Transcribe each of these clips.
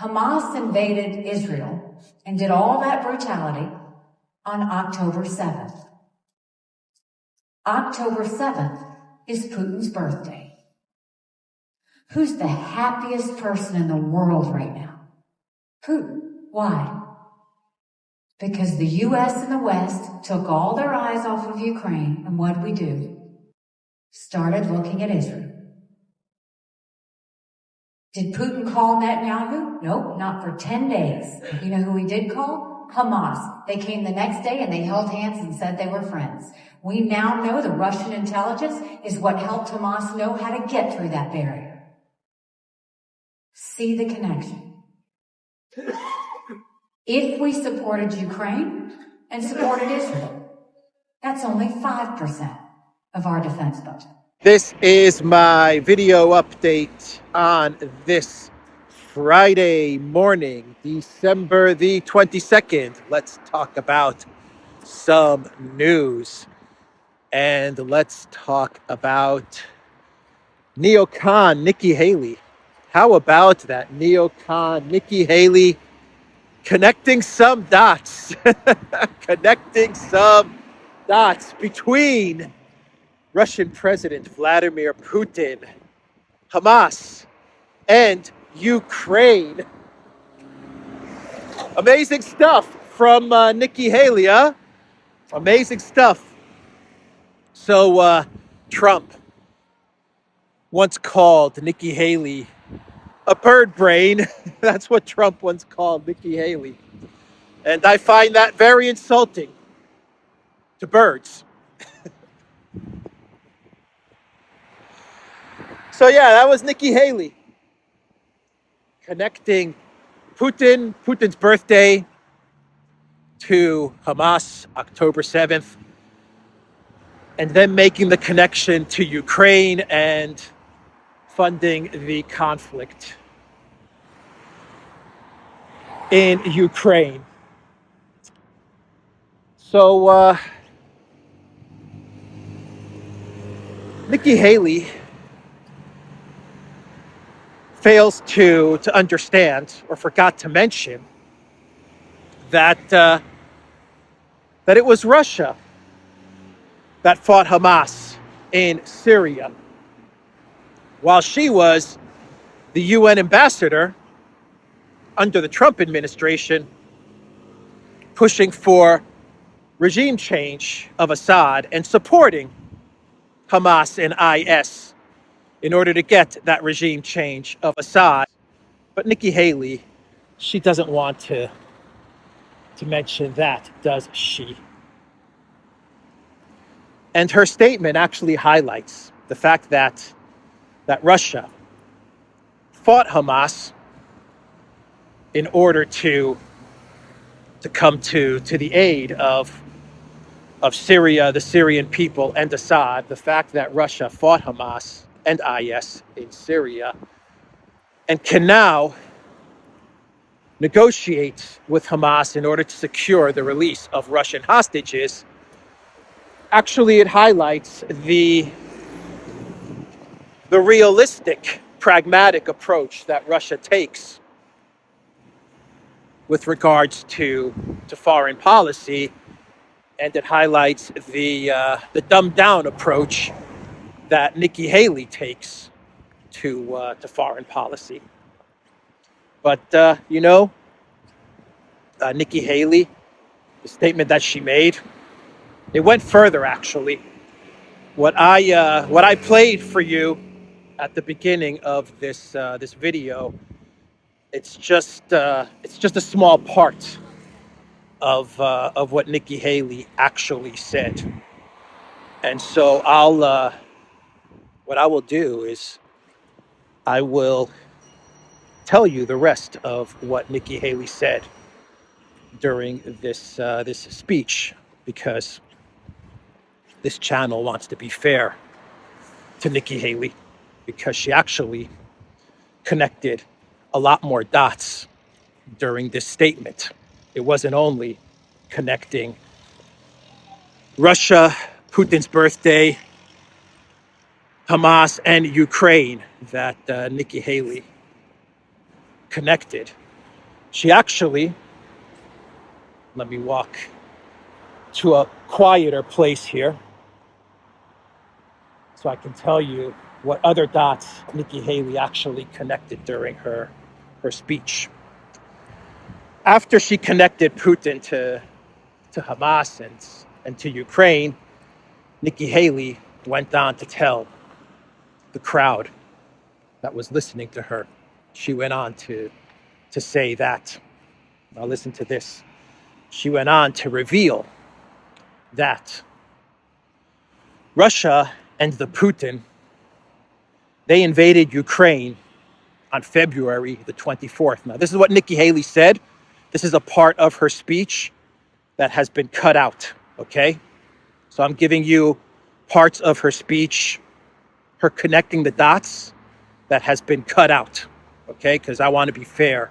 Hamas invaded Israel and did all that brutality on October 7th. October 7th is Putin's birthday. Who's the happiest person in the world right now? Putin. Why? Because the U.S. and the West took all their eyes off of Ukraine, and what did we do? Started looking at Israel. Did Putin call Netanyahu? Nope, not for 10 days. You know who he did call? Hamas. They came the next day and they held hands and said they were friends. We now know the Russian intelligence is what helped Hamas know how to get through that barrier. See the connection. If we supported Ukraine and supported Israel, that's only 5% of our defense budget. This is my video update on this Friday morning, December the 22nd. Let's talk about some news. And let's talk about neocon Nikki Haley. How about that neocon Nikki Haley connecting some dots, connecting some dots between Russian President Vladimir Putin, Hamas, and Ukraine. Amazing stuff from Nikki Haley, huh? Amazing stuff. So Trump once called Nikki Haley a bird brain. That's what Trump once called Nikki Haley. And I find that very insulting to birds. So yeah, that was Nikki Haley connecting Putin's birthday to Hamas, October 7th, and then making the connection to Ukraine and funding the conflict in Ukraine. So Nikki Haley fails to understand, or forgot to mention, that it was Russia that fought Hamas in Syria, while she was the UN ambassador under the Trump administration, pushing for regime change of Assad and supporting Hamas and IS in order to get that regime change of Assad. But Nikki Haley, she doesn't want to mention that, does she? And her statement actually highlights the fact that Russia fought Hamas in order to come to the aid of Syria, the Syrian people, and Assad. The fact that Russia fought Hamas and IS in Syria and can now negotiate with Hamas in order to secure the release of Russian hostages. Actually, it highlights the realistic, pragmatic approach that Russia takes with regards to foreign policy, and it highlights the dumbed down approach that Nikki Haley takes to foreign policy. But Nikki Haley, the statement that she made, it went further. Actually, what I played for you at the beginning of this video, it's just a small part of what Nikki Haley actually said. And so what I will do is I will tell you the rest of what Nikki Haley said during this speech, because this channel wants to be fair to Nikki Haley, because she actually connected a lot more dots during this statement. It wasn't only connecting Russia, Putin's birthday, Hamas, and Ukraine that Nikki Haley connected. She actually, let me walk to a quieter place here so I can tell you what other dots Nikki Haley actually connected during her speech. After she connected Putin to Hamas and to Ukraine, Nikki Haley went on to tell the crowd that was listening to her. She went on to say that. Now listen to this. She went on to reveal that Russia and the Putin, they invaded Ukraine on February the 24th. Now, this is what Nikki Haley said. This is a part of her speech that has been cut out, okay? So I'm giving you parts of her speech, her connecting the dots that has been cut out, okay? Because I want to be fair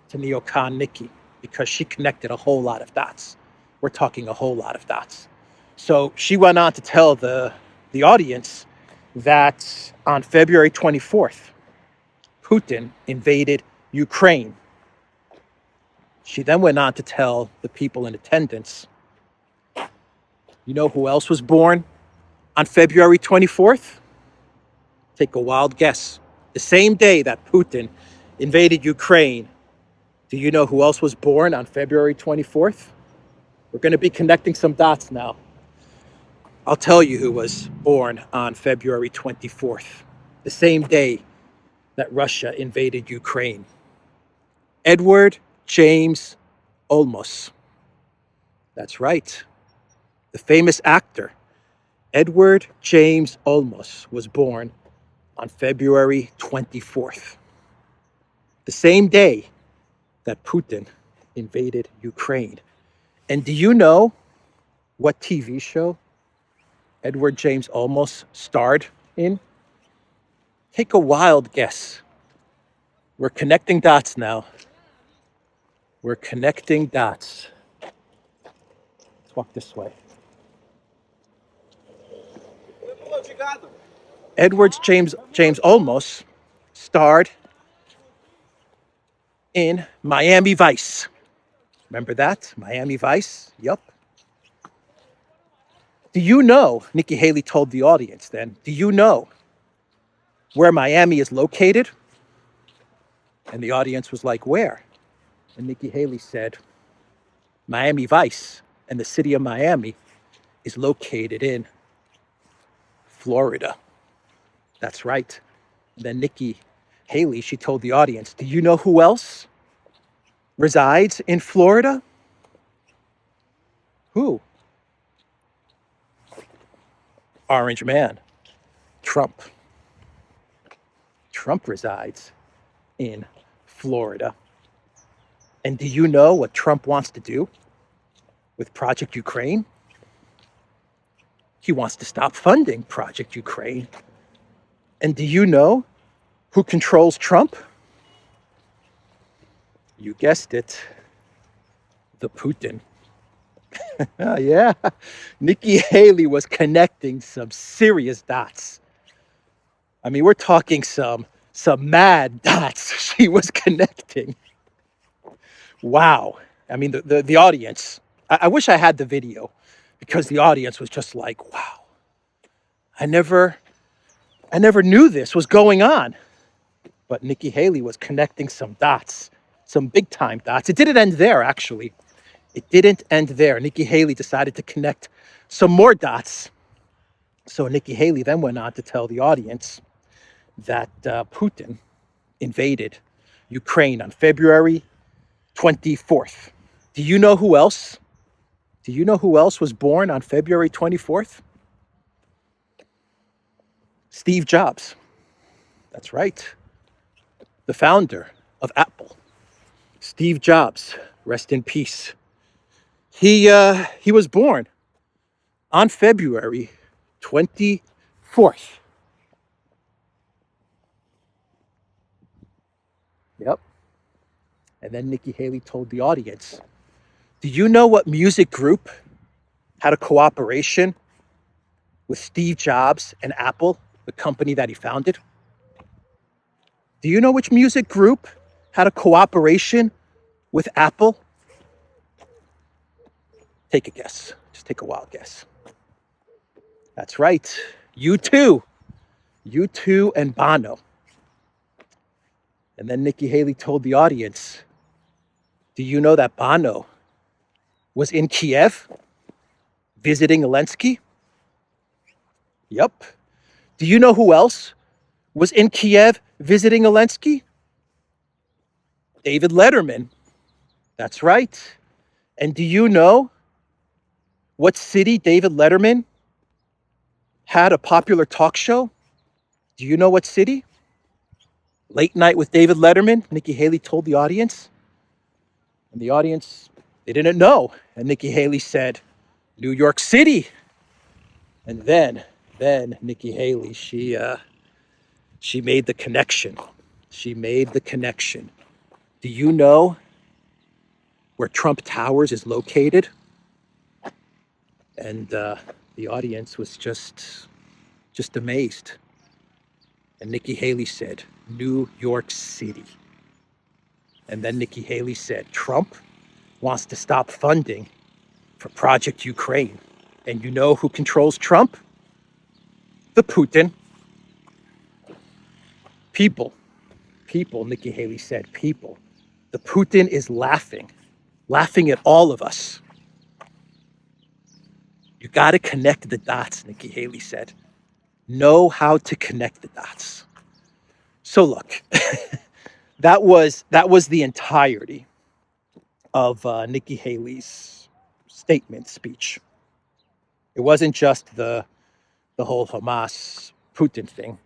to neocon Nikki, because she connected a whole lot of dots. We're talking a whole lot of dots. So she went on to tell the audience that on February 24th, Putin invaded Ukraine. She then went on to tell the people in attendance, you know who else was born on February 24th? Take a wild guess. The same day that Putin invaded Ukraine, do you know who else was born on February 24th? We're going to be connecting some dots now. I'll tell you who was born on February 24th, the same day that Russia invaded Ukraine. Edward James Olmos. That's right. The famous actor, Edward James Olmos, was born on February 24th, the same day that Putin invaded Ukraine. And do you know what TV show Edward James Olmos starred in? Take a wild guess. We're connecting dots now. We're connecting dots. Let's walk this way. Edward James Olmos starred in Miami Vice. Remember that? Miami Vice? Yup. Do you know, Nikki Haley told the audience then, do you know where Miami is located? And the audience was like, where? And Nikki Haley said, Miami Vice and the city of Miami is located in Florida. That's right. And then Nikki Haley, she told the audience, do you know who else resides in Florida? Who? Orange man, Trump. Trump resides in Florida. And do you know what Trump wants to do with Project Ukraine? He wants to stop funding Project Ukraine. And do you know who controls Trump? You guessed it, the Putin. Yeah, Nikki Haley was connecting some serious dots. I mean, we're talking some mad dots she was connecting. Wow. I mean, the audience, I wish I had the video, because the audience was just like, wow, I never knew this was going on. But Nikki Haley was connecting some dots, some big time dots. It didn't end there, actually. It didn't end there. Nikki Haley decided to connect some more dots. So Nikki Haley then went on to tell the audience that Putin invaded Ukraine on February 24th. Do you know who else? Do you know who else was born on February 24th? Steve Jobs. That's right. The founder of Apple. Steve Jobs, rest in peace. He was born on February 24th. Yep. And then Nikki Haley told the audience, do you know what music group had a cooperation with Steve Jobs and Apple, the company that he founded? Do you know which music group had a cooperation with Apple? Take a guess. Just take a wild guess. That's right. U2. U2 and Bono. And then Nikki Haley told the audience, do you know that Bono was in Kiev visiting Zelensky? Yep. Do you know who else was in Kiev visiting Zelensky? David Letterman. That's right. And do you know what city David Letterman had a popular talk show? Do you know what city? Late Night with David Letterman, Nikki Haley told the audience. And the audience, they didn't know. And Nikki Haley said, New York City. And then Nikki Haley, she made the connection. She made the connection. Do you know where Trump Towers is located? And the audience was just amazed. And Nikki Haley said, New York City. And then Nikki Haley said, Trump wants to stop funding for Project Ukraine. And you know who controls Trump? The Putin. People, Nikki Haley said, people. The Putin is laughing at all of us. You got to connect the dots, Nikki Haley said. Know how to connect the dots. So look, that was the entirety of Nikki Haley's statement speech. It wasn't just the whole Hamas Putin thing.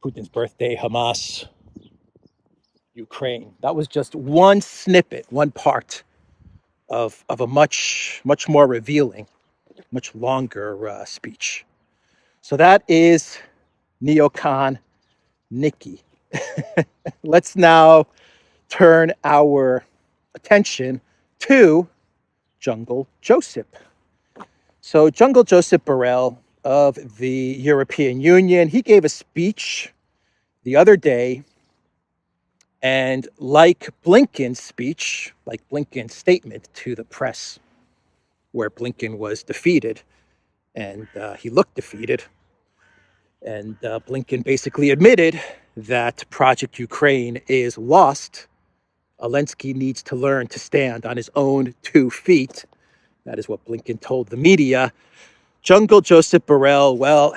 Putin's birthday, Hamas, Ukraine. That was just one snippet, one part of a much more revealing, much longer speech. So that is neocon Nikki. Let's now turn our attention to Jungle Josep. So Jungle Josep Borrell of the European Union, he gave a speech the other day, and like Blinken's speech, like Blinken's statement to the press, where Blinken was defeated, and he looked defeated, and Blinken basically admitted that Project Ukraine is lost. Zelensky needs to learn to stand on his own 2 feet. That is what Blinken told the media. Jungle Josep Borrell, well,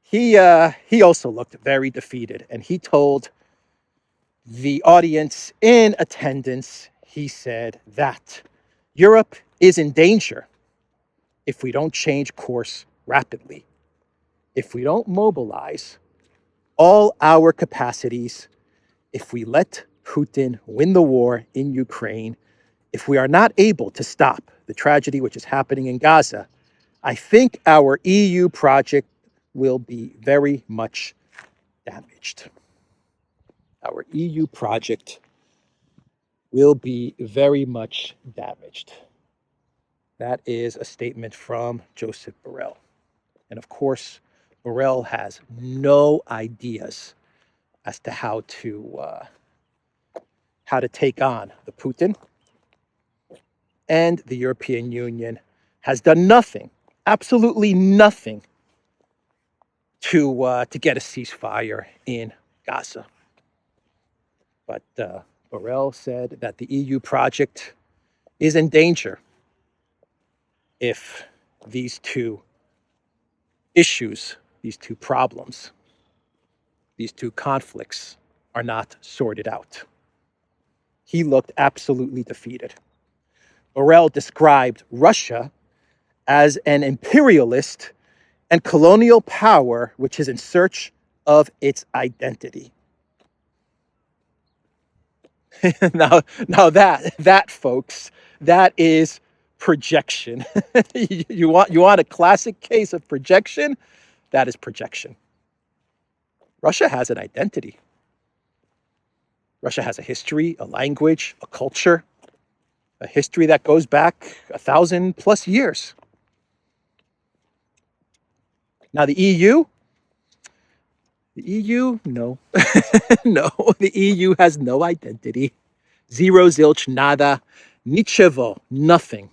he also looked very defeated, and he told the audience in attendance, he said that Europe is in danger if we don't change course rapidly, if we don't mobilize all our capacities, if we let Putin win the war in Ukraine, if we are not able to stop the tragedy which is happening in Gaza, I think our EU project will be very much damaged. Our EU project will be very much damaged. That is a statement from Josep Borrell. And of course, Borrell has no ideas as to how to take on the Putin. And the European Union has done nothing, absolutely nothing, to get a ceasefire in Gaza. But Borrell said that the EU project is in danger if these 2 issues, these 2 problems, these 2 conflicts are not sorted out. He looked absolutely defeated. Borrell described Russia as an imperialist and colonial power which is in search of its identity. now that folks, that is projection. you want a classic case of projection? That is projection. Russia has an identity. Russia has a history, a language, a culture, a history that goes back 1,000+ years. Now the EU, no, no, the EU has no identity, Zero, zilch, nada, nichevo, nothing.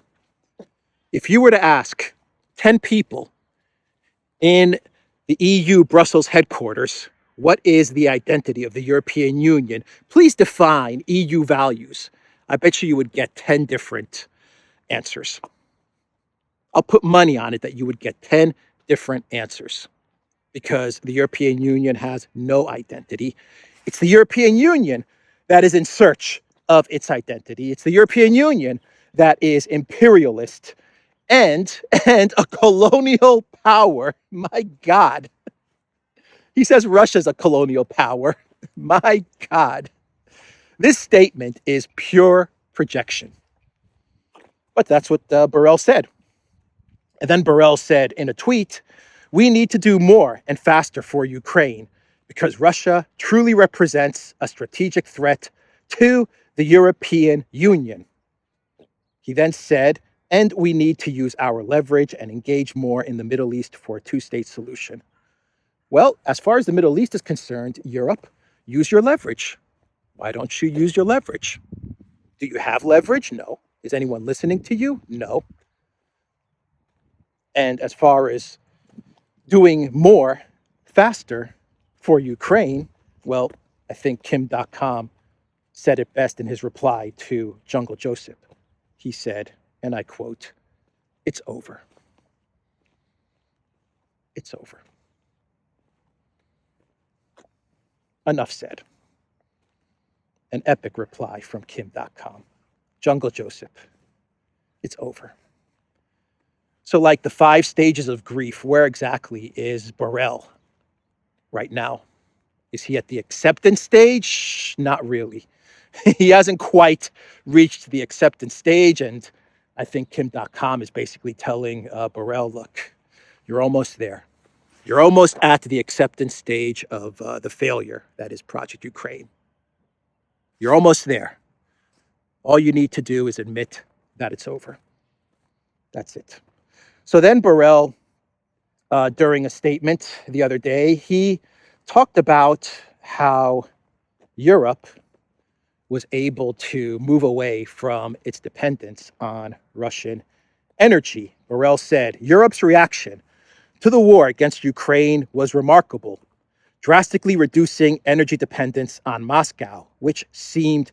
If you were to ask 10 people in the EU Brussels headquarters, what is the identity of the European Union? Please define EU values. I bet you would get 10 different answers. I'll put money on it that you would get 10 different answers because the European Union has no identity. It's the European Union that is in search of its identity. It's the European Union that is imperialist and a colonial power. My God. He says Russia's a colonial power. My God. This statement is pure projection. But that's what Borrell said. And then Borrell said in a tweet, we need to do more and faster for Ukraine because Russia truly represents a strategic threat to the European Union. He then said, and we need to use our leverage and engage more in the Middle East for a two-state solution. Well, as far as the Middle East is concerned, Europe, use your leverage. Why don't you use your leverage? Do you have leverage? No. Is anyone listening to you? No. And as far as doing more faster for Ukraine, well, I think Kim.com said it best in his reply to Jungle Joseph. He said, and I quote, it's over. It's over. Enough said. An epic reply from Kim.com. Jungle Joseph, it's over. So like the 5 stages of grief, where exactly is Borrell right now? Is he at the acceptance stage? Not really. He hasn't quite reached the acceptance stage. And I think Kim.com is basically telling Borrell, look, you're almost there. You're almost at the acceptance stage of the failure that is Project Ukraine. You're almost there. All you need to do is admit that it's over. That's it. So then Borrell, during a statement the other day, he talked about how Europe was able to move away from its dependence on Russian energy. Borrell said, Europe's reaction to the war against Ukraine was remarkable, drastically reducing energy dependence on Moscow, which seemed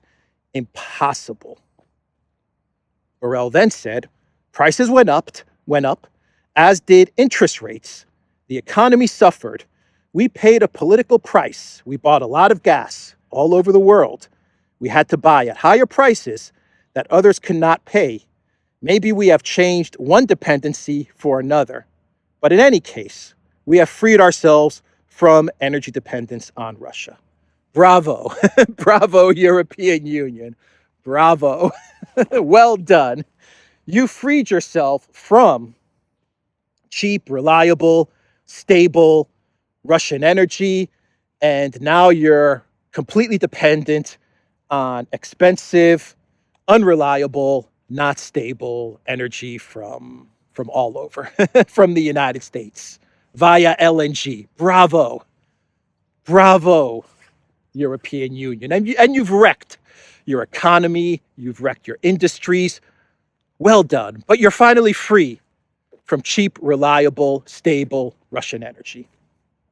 impossible. Borrell then said, prices went up, as did interest rates. The economy suffered. We paid a political price. We bought a lot of gas all over the world. We had to buy at higher prices that others could not pay. Maybe we have changed one dependency for another. But in any case, we have freed ourselves from energy dependence on Russia. Bravo. Bravo, European Union. Bravo. Well done. You freed yourself from cheap, reliable, stable Russian energy, and now you're completely dependent on expensive, unreliable, not stable energy from all over, from the United States via LNG. Bravo. Bravo, European Union. And you've wrecked your economy, you've wrecked your industries. Well done. But you're finally free from cheap, reliable, stable Russian energy.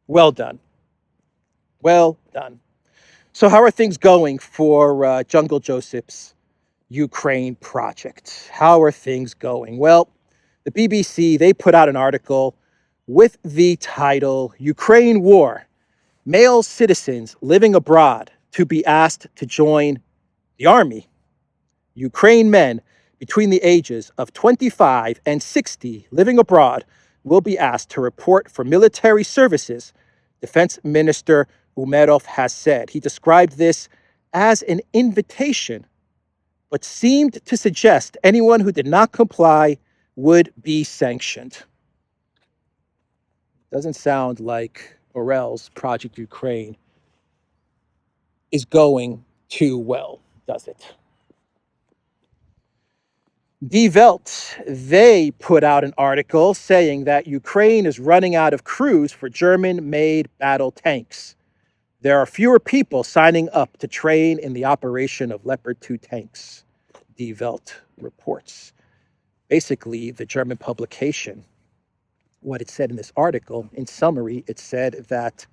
Well done. Well done. So how are things going for Jungle Joseph's Ukraine project? How are things going? Well, the BBC, they put out an article with the title, Ukraine War, Male Citizens Living Abroad to be Asked to Join the Army. Ukraine men between the ages of 25 and 60 living abroad will be asked to report for military services, Defense Minister Umerov has said. He described this as an invitation, but seemed to suggest anyone who did not comply would be sanctioned. Doesn't sound like Borrell's Project Ukraine is going too well, does it? Die Welt, they put out an article saying that Ukraine is running out of crews for German-made battle tanks. There are fewer people signing up to train in the operation of Leopard 2 tanks, Die Welt reports. Basically, the German publication, what it said in this article, in summary, it said that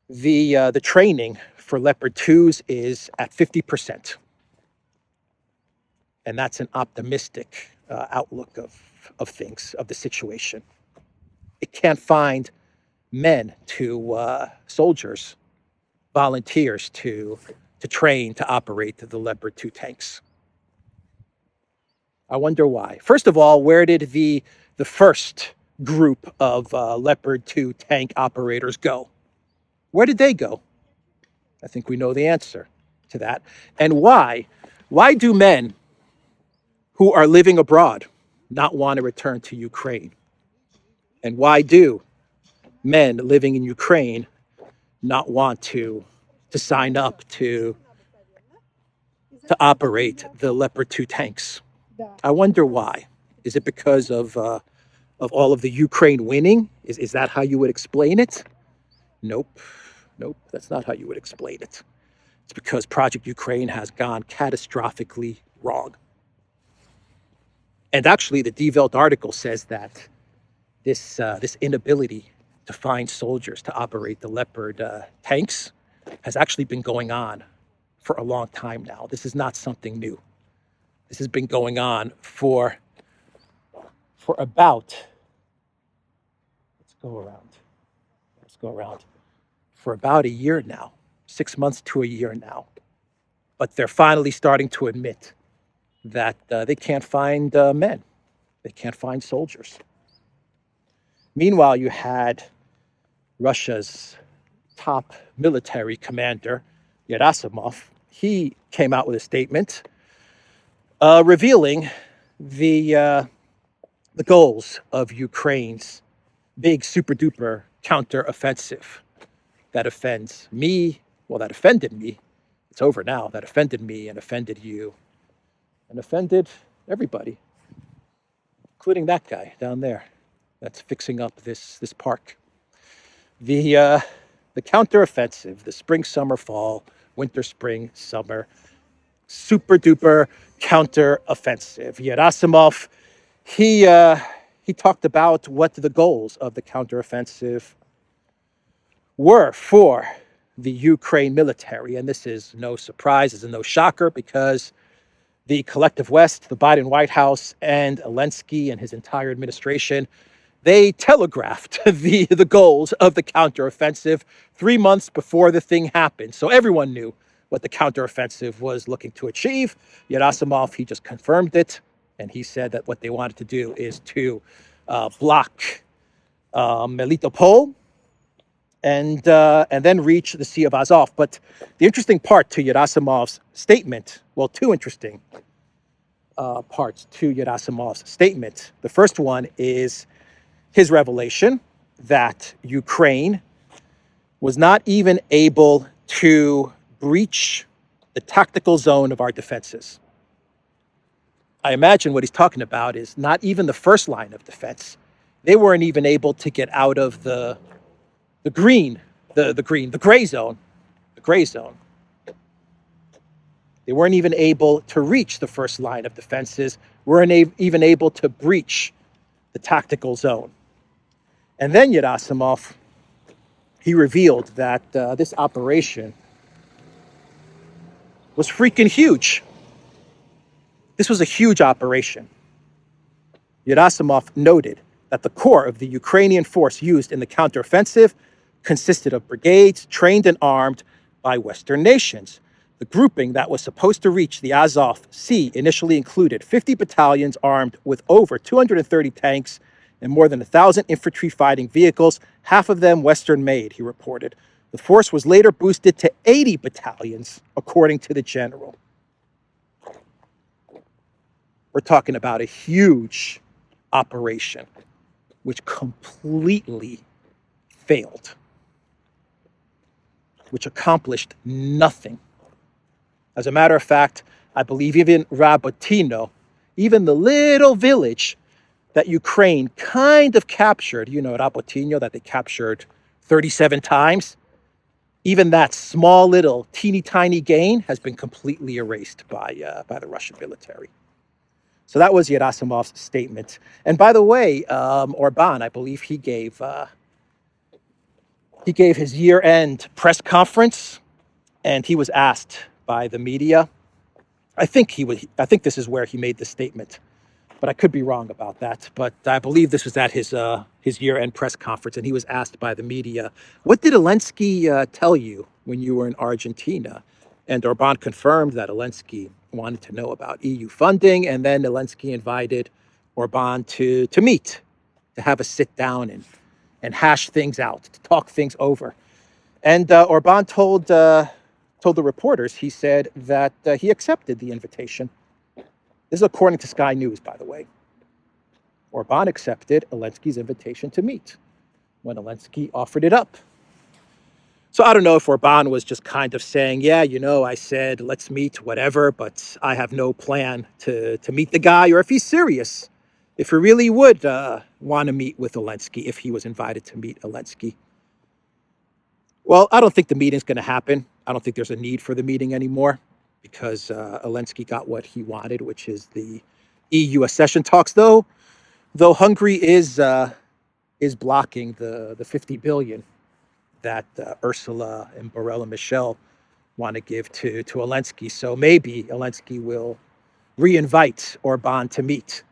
the training for Leopard 2s is at 50%. And that's an optimistic outlook of things, of the situation. It can't find men soldiers, volunteers to train to operate the Leopard 2 tanks. I wonder why. First of all, where did the first group of Leopard 2 tank operators go? Where did they go? I think we know the answer to that. And why? Why do men who are living abroad not want to return to Ukraine? And why do men living in Ukraine not want to sign up to operate the Leopard 2 tanks? I wonder why. Is it because of all of the Ukraine winning? Is that how you would explain it? Nope, that's not how you would explain it. It's because Project Ukraine has gone catastrophically wrong. And actually, the Die Welt article says that this inability to find soldiers to operate the Leopard tanks has actually been going on for a long time now. This is not something new. This has been going on for about, let's go around, for about a year now, 6 months to a year now. But they're finally starting to admit that they can't find men. They can't find soldiers. Meanwhile, you had Russia's top military commander, Gerasimov. He came out with a statement revealing the goals of Ukraine's big super duper counteroffensive that offends me. Well, that offended me. It's over now. That offended me and offended you and offended everybody, including that guy down there that's fixing up this park. The counteroffensive, the spring, summer, fall, winter, spring, summer, super duper counteroffensive. Gerasimov, he talked about what the goals of the counteroffensive were for the Ukraine military. And this is no surprise, this is no shocker, because the collective West, the Biden White House, and Zelensky and his entire administration, they telegraphed the goals of the counteroffensive 3 months before the thing happened. So everyone knew what the counteroffensive was looking to achieve. Gerasimov, he just confirmed it. And he said that what they wanted to do is to block Melitopol and then reach the Sea of Azov. But the interesting part to Gerasimov's statement, well, two interesting parts to Gerasimov's statement. The first one is his revelation that Ukraine was not even able to breach the tactical zone of our defenses. I imagine what he's talking about is not even the first line of defense. They weren't even able to get out of the gray zone. They weren't even able to reach the first line of defenses, weren't even able to breach the tactical zone. And then Gerasimov, he revealed that this operation was freaking huge. This was a huge operation. Gerasimov noted that the core of the Ukrainian force used in the counteroffensive consisted of brigades trained and armed by Western nations. The grouping that was supposed to reach the Azov Sea initially included 50 battalions armed with over 230 tanks and more than 1,000 infantry fighting vehicles, half of them Western-made, he reported. The force was later boosted to 80 battalions, according to the general. We're talking about a huge operation which completely failed, which accomplished nothing. As a matter of fact, I believe even Rabotino, even the little village that Ukraine kind of captured, Rabotino that they captured 37 times, even that small little teeny tiny gain has been completely erased by the Russian military. So that was Gerasimov's statement. And by the way, Orban, I believe he gave his year-end press conference, and he was asked by the media. I think this is where he made the statement, but I could be wrong about that. But I believe this was at his year-end press conference, and he was asked by the media, "What did Zelensky tell you when you were in Argentina?" And Orban confirmed that Zelensky wanted to know about EU funding, and then Zelensky invited Orban to meet, to have a sit down and hash things out, to talk things over. And Orban told the reporters, he said that he accepted the invitation. This is according to Sky News, by the way. Orban accepted Zelensky's invitation to meet when Zelensky offered it up. So I don't know if Orban was just kind of saying, yeah, I said, let's meet, whatever, but I have no plan to meet the guy, or if he's serious, if he really would want to meet with Zelensky, if he was invited to meet Zelensky. Well, I don't think the meeting's going to happen. I don't think there's a need for the meeting anymore, because Zelensky got what he wanted, which is the EU accession talks, though Hungary is blocking the 50 billion that Ursula and Borrell and Michel want to give to Zelensky. So maybe Zelensky will re-invite Orban to meet,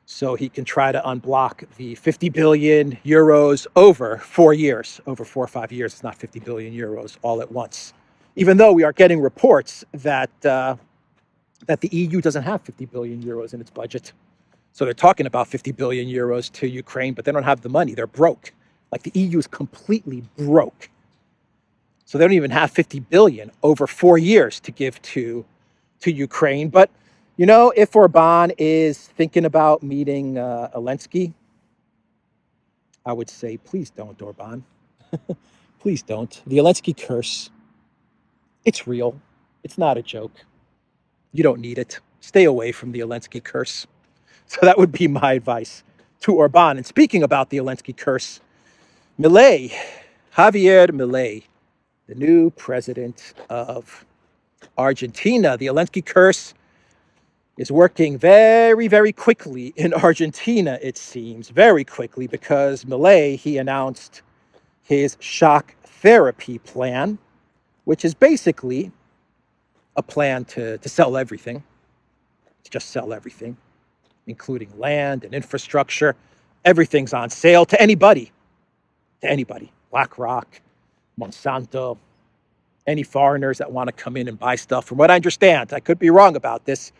so he can try to unblock the 50 billion euros over 4 years, over 4 or 5 years. It's not 50 billion euros all at once, even though we are getting reports that the EU doesn't have 50 billion euros in its budget. So they're talking about 50 billion euros to Ukraine, but they don't have the money. They're broke. Like, the EU is completely broke. So they don't even have 50 billion over 4 years to give to Ukraine. But, if Orban is thinking about meeting Zelensky, I would say, please don't, Orban. Please don't. The Zelensky curse, it's real. It's not a joke. You don't need it. Stay away from the Zelensky curse. So that would be my advice to Orban. And speaking about the Zelensky curse, Milei, Javier Milei, the new president of Argentina. The Zelensky curse is working very, very quickly in Argentina, it seems, very quickly, because Milei, he announced his shock therapy plan, which is basically a plan to sell everything, to just sell everything, including land and infrastructure. Everything's on sale to anybody. BlackRock, Monsanto, any foreigners that want to come in and buy stuff. From what I understand, I could be wrong about this,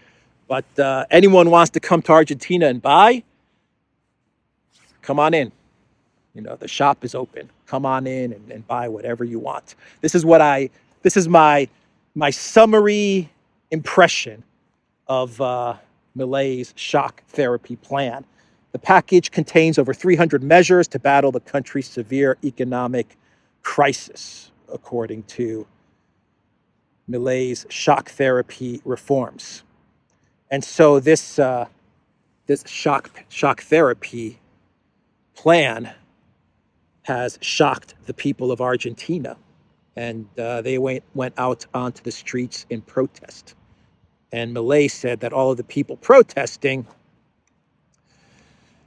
but anyone wants to come to Argentina and buy, come on in. The shop is open. Come on in and buy whatever you want. This is my summary impression of Milei's shock therapy plan. The package contains over 300 measures to battle the country's severe economic crisis, according to Milei's shock therapy reforms. And so this shock therapy plan has shocked the people of Argentina, and they went out onto the streets in protest. And Milei said that all of the people protesting,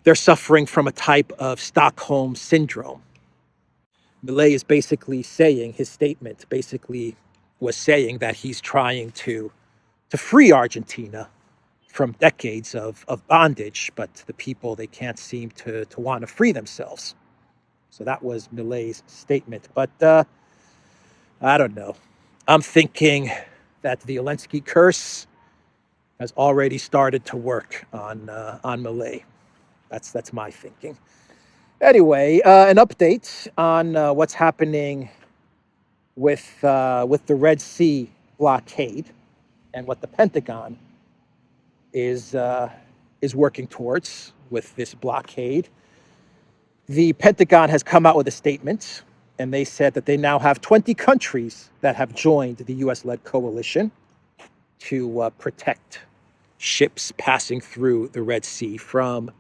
they're suffering from a type of Stockholm syndrome. Milei is basically saying, his statement basically was saying that he's trying to free Argentina from decades of bondage, but the people, they can't seem to want to free themselves. So that was Milei's statement. But I don't know. I'm thinking that the Zelensky curse has already started to work on Milei. That's my thinking. Anyway, an update on what's happening with the Red Sea blockade and what the Pentagon is working towards with this blockade. The Pentagon has come out with a statement, and they said that they now have 20 countries that have joined the U.S.-led coalition to protect ships passing through the Red Sea from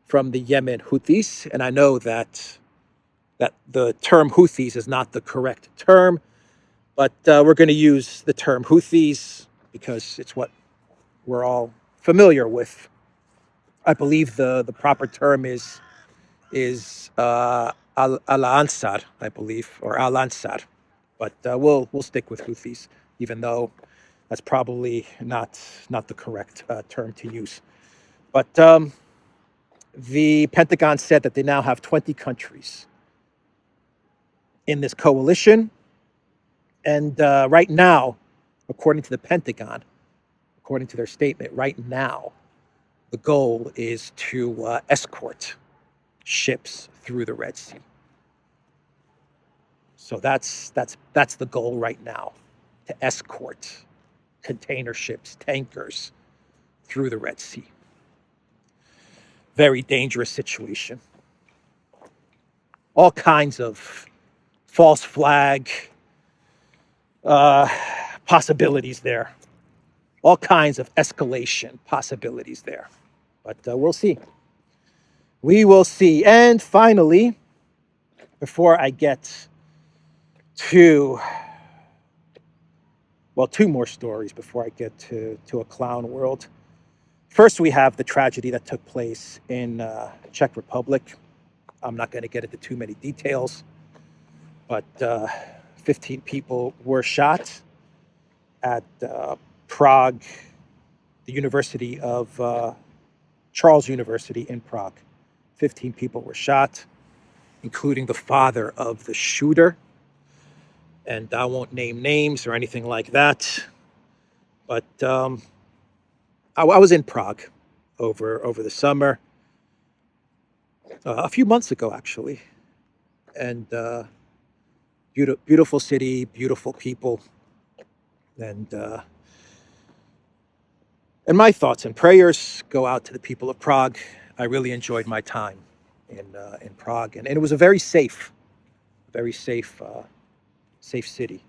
the Yemen Houthis. And I know that that the term Houthis is not the correct term, but we're going to use the term Houthis because it's what we're all familiar with. I believe the proper term is Al-Ansar, I believe, or Al-Ansar, but we'll stick with Houthis, even though that's probably not the correct term to use. But the Pentagon said that they now have 20 countries in this coalition, and right now, according to the Pentagon, according to their statement, right now, the goal is to escort ships through the Red Sea. So that's the goal right now, to escort container ships, tankers through the Red Sea. Very dangerous situation. All kinds of false flag possibilities there. All kinds of escalation possibilities there. But we'll see. We will see. And finally, before I get to, well, two more stories before I get to a clown world. First, we have the tragedy that took place in Czech Republic. I'm not going to get into too many details, but 15 people were shot at Prague, the University of Charles University in Prague. 15 people were shot, including the father of the shooter. And I won't name names or anything like that. But I was in Prague over the summer, a few months ago, actually. And beautiful city, beautiful people. And my thoughts and prayers go out to the people of Prague. I really enjoyed my time in Prague, and it was a very safe city.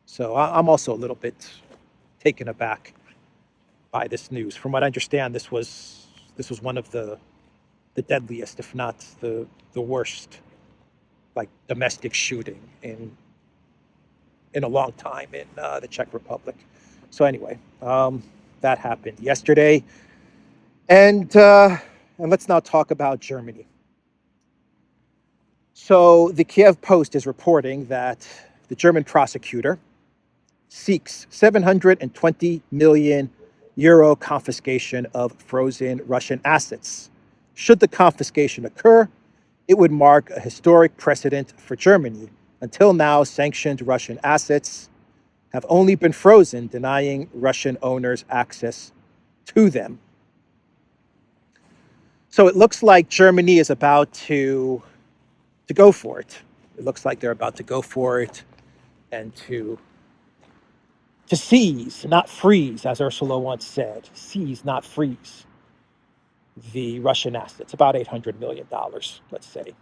So I'm also a little bit taken aback by this news. From what I understand, this was one of the deadliest, if not the worst, like domestic shooting in a long time in the Czech Republic. So anyway, that happened yesterday, and let's now talk about Germany. So the Kiev Post is reporting that the German prosecutor seeks 720 million euro confiscation of frozen Russian assets. Should the confiscation occur, it would mark a historic precedent for Germany. Until now, sanctioned Russian assets have only been frozen, denying Russian owners access to them. So it looks like Germany is about to go for it. It looks like they're about to go for it and to seize, not freeze, as Ursula once said. Seize, not freeze, the Russian assets, about $800 million, let's say,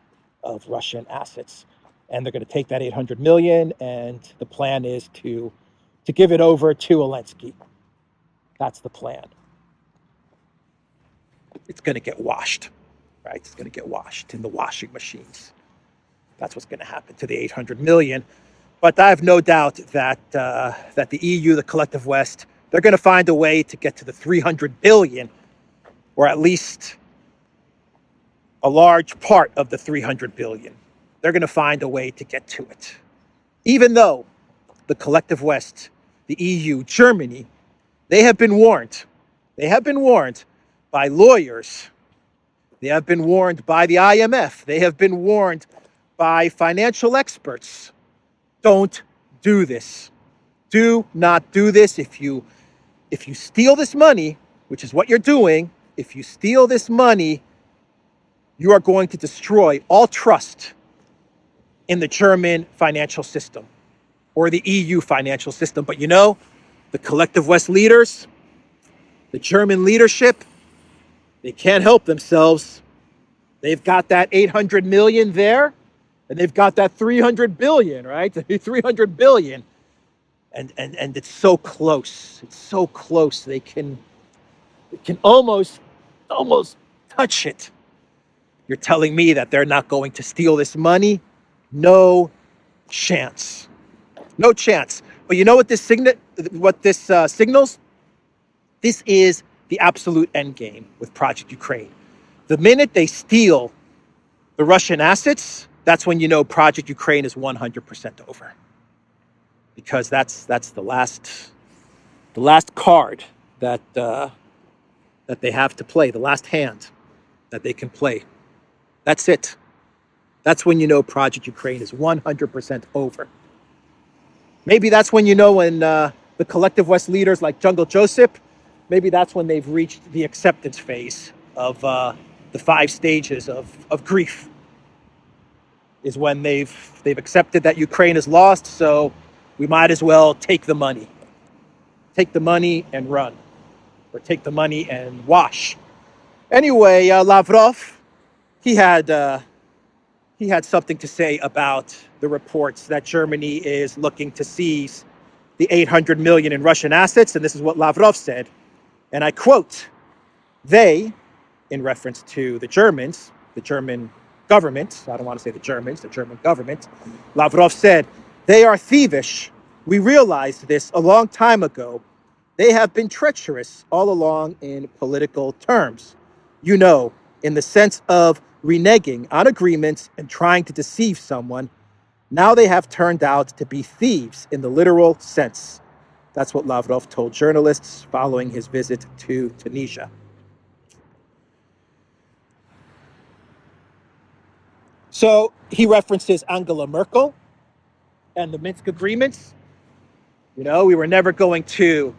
of Russian assets. And they're going to take that $800 million, and the plan is to give it over to Zelensky. That's the plan. It's going to get washed, right? It's going to get washed in the washing machines. That's what's going to happen to the $800 million. But I have no doubt that the EU, the collective West, they're going to find a way to get to the $300 billion, or at least a large part of the $300 billion. They're going to find a way to get to it. Even though the collective West, the EU, Germany, they have been warned. They have been warned by lawyers. They have been warned by the IMF. They have been warned by financial experts. Don't do this. Do not do this. If you steal this money, which is what you're doing, if you steal this money, you are going to destroy all trust in the German financial system or the EU financial system. But you know, the collective West leaders, the German leadership, they can't help themselves. They've got that 800 million there, and they've got that 300 billion, right? 300 billion. And it's so close. It's so close. They can almost touch it. You're telling me that they're not going to steal this money? No chance. No chance. But you know what this signals? This is the absolute end game with Project Ukraine. The minute they steal the Russian assets, that's when you know Project Ukraine is 100% over. Because that's the last card that they have to play, the last hand that they can play. That's it. That's when you know Project Ukraine is 100% over. Maybe that's when you know when the collective West leaders like Jungle Joseph, maybe that's when they've reached the acceptance phase of the 5 stages of grief. Is when they've accepted that Ukraine is lost, so we might as well take the money. Take the money and run. Or take the money and wash. Anyway, Lavrov, he had something to say about the reports that Germany is looking to seize the 800 million in Russian assets, and this is what Lavrov said, and I quote, they, in reference to the Germans, the German government, I don't want to say the Germans, the German government, Lavrov said, they are thievish. We realized this a long time ago. They have been treacherous all along in political terms. You know, in the sense of reneging on agreements and trying to deceive someone. Now they have turned out to be thieves in the literal sense. That's what Lavrov told journalists following his visit to Tunisia. So he references Angela Merkel and the Minsk agreements. You know, we were never going to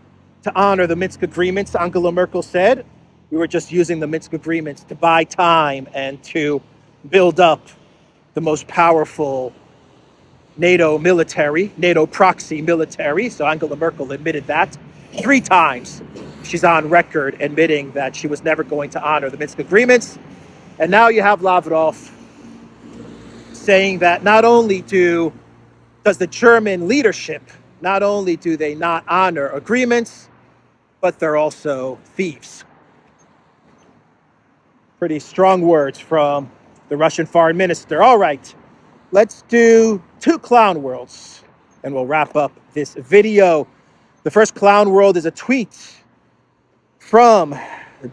honor the Minsk agreements, Angela Merkel said. We were just using the Minsk agreements to buy time and to build up the most powerful NATO proxy military. So Angela Merkel admitted that 3 times. She's on record admitting that she was never going to honor the Minsk agreements. And now you have Lavrov saying that not only does the German leadership, not only do they not honor agreements, but they're also thieves. Pretty strong words from the Russian foreign minister. All right, let's do 2 clown worlds and we'll wrap up this video. The first clown world is a tweet from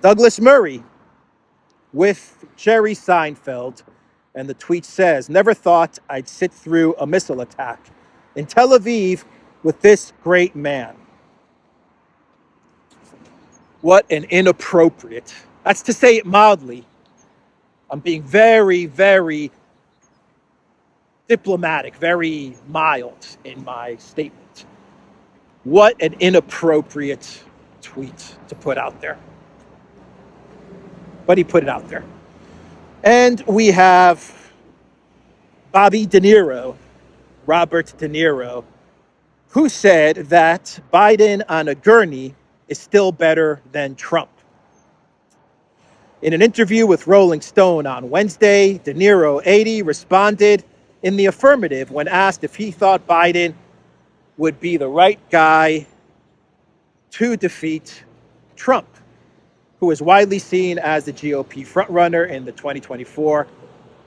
Douglas Murray with Jerry Seinfeld. And the tweet says, never thought I'd sit through a missile attack in Tel Aviv with this great man. What an inappropriate, that's to say it mildly. I'm being very, very diplomatic, very mild in my statement. What an inappropriate tweet to put out there. But he put it out there. And we have Robert De Niro, who said that Biden on a gurney is still better than Trump. In an interview with Rolling Stone on Wednesday, De Niro, 80, responded in the affirmative when asked if he thought Biden would be the right guy to defeat Trump, who is widely seen as the GOP frontrunner in the 2024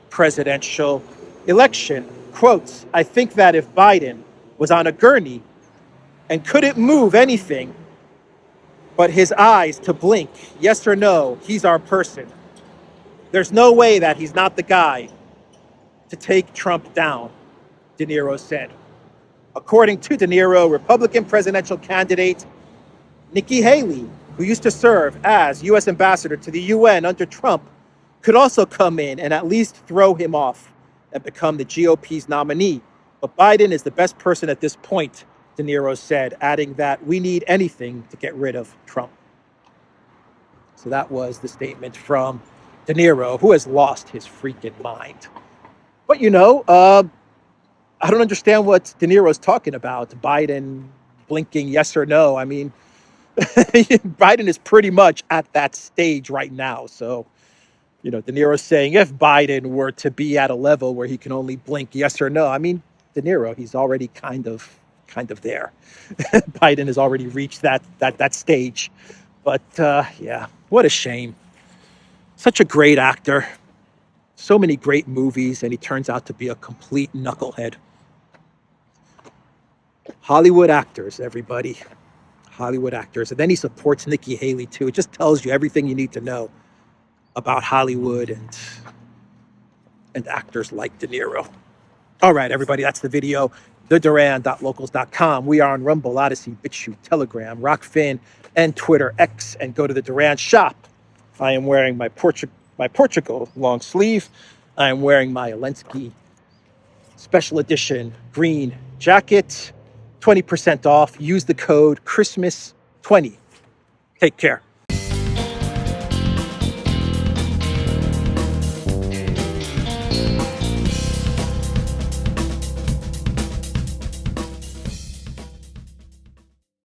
presidential election. Quotes, I think that if Biden was on a gurney and couldn't move anything but his eyes to blink, yes or no, he's our person. There's no way that he's not the guy to take Trump down, De Niro said. According to De Niro, Republican presidential candidate Nikki Haley, who used to serve as U.S. ambassador to the UN under Trump, could also come in and at least throw him off and become the GOP's nominee. But Biden is the best person at this point, De Niro said, adding that we need anything to get rid of Trump. So that was the statement from De Niro, who has lost his freaking mind. But, you know, I don't understand what De Niro's talking about. Biden blinking yes or no. I mean, Biden is pretty much at that stage right now. So, you know, De Niro's saying if Biden were to be at a level where he can only blink yes or no, I mean, De Niro, he's already kind of there. Biden has already reached that stage. But yeah, what a shame. Such a great actor. So many great movies, and he turns out to be a complete knucklehead. Hollywood actors, everybody. Hollywood actors. And then he supports Nikki Haley, too. It just tells you everything you need to know about Hollywood and actors like De Niro. All right, everybody, that's the video. TheDuran.locals.com. We are on Rumble, ODYSEE, BitChute, Telegram, Rockfin, and Twitter X. And go to the Duran shop. I am wearing my Portugal long sleeve. I am wearing my Zelensky special edition green jacket. 20% off. Use the code Christmas20. Take care.